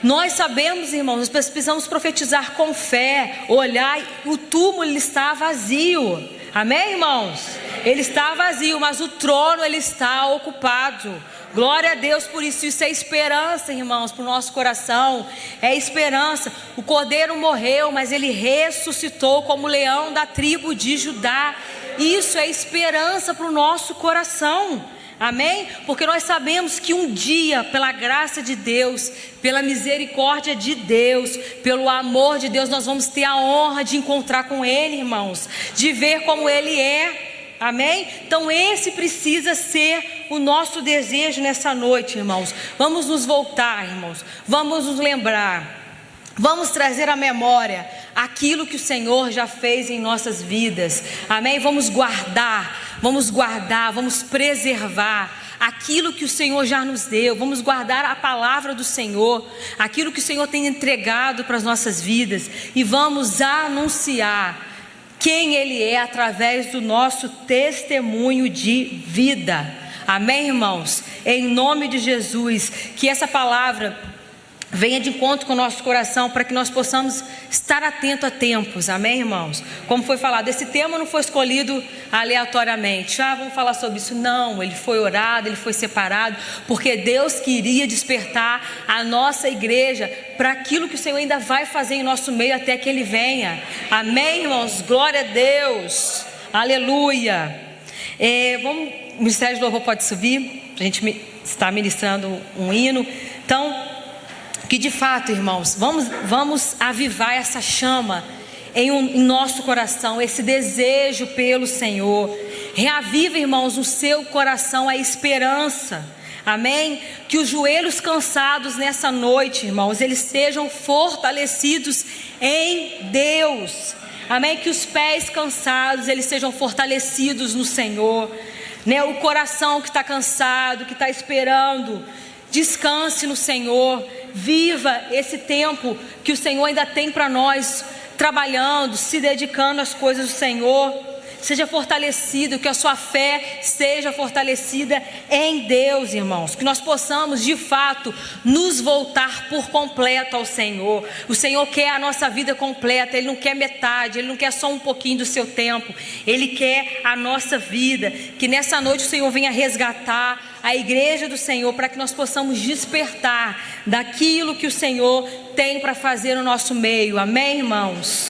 Nós sabemos, irmãos, nós precisamos profetizar com fé, olhar, o túmulo ele está vazio, amém, irmãos? Ele está vazio, mas o trono ele está ocupado. Glória a Deus por isso. Isso é esperança, irmãos, para o nosso coração. É esperança. O Cordeiro morreu, mas ele ressuscitou como leão da tribo de Judá. Isso é esperança para o nosso coração. Amém? Porque nós sabemos que um dia, pela graça de Deus, pela misericórdia de Deus, pelo amor de Deus, nós vamos ter a honra de encontrar com Ele, irmãos, de ver como Ele é. Amém? Então esse precisa ser o nosso desejo nessa noite, irmãos. Vamos nos voltar, irmãos. Vamos nos lembrar. Vamos trazer à memória aquilo que o Senhor já fez em nossas vidas. Amém? Vamos guardar, vamos preservar aquilo que o Senhor já nos deu. Vamos guardar a palavra do Senhor, aquilo que o Senhor tem entregado para as nossas vidas, e vamos anunciar quem Ele é através do nosso testemunho de vida. Amém, irmãos? Em nome de Jesus, que essa palavra venha de encontro com o nosso coração, para que nós possamos estar atentos a tempos, amém, irmãos? Como foi falado, esse tema não foi escolhido aleatoriamente, vamos falar sobre isso, não, ele foi orado, ele foi separado, porque Deus queria despertar a nossa igreja para aquilo que o Senhor ainda vai fazer em nosso meio até que Ele venha, amém, irmãos? Glória a Deus, aleluia. O Ministério de Louvor pode subir, a gente está ministrando um hino, então, que de fato, irmãos, vamos avivar essa chama em nosso coração, esse desejo pelo Senhor. Reaviva, irmãos, no seu coração a esperança, amém? Que os joelhos cansados nessa noite, irmãos, eles sejam fortalecidos em Deus, amém? Que os pés cansados, eles sejam fortalecidos no Senhor, né? O coração que está cansado, que está esperando, descanse no Senhor. Viva esse tempo que o Senhor ainda tem para nós, trabalhando, se dedicando às coisas do Senhor. Seja fortalecido, que a sua fé seja fortalecida em Deus, irmãos. Que nós possamos de fato nos voltar por completo ao Senhor. O Senhor quer a nossa vida completa, Ele não quer metade, Ele não quer só um pouquinho do seu tempo, Ele quer a nossa vida. Que nessa noite o Senhor venha resgatar a igreja do Senhor, para que nós possamos despertar daquilo que o Senhor tem para fazer no nosso meio, amém, irmãos?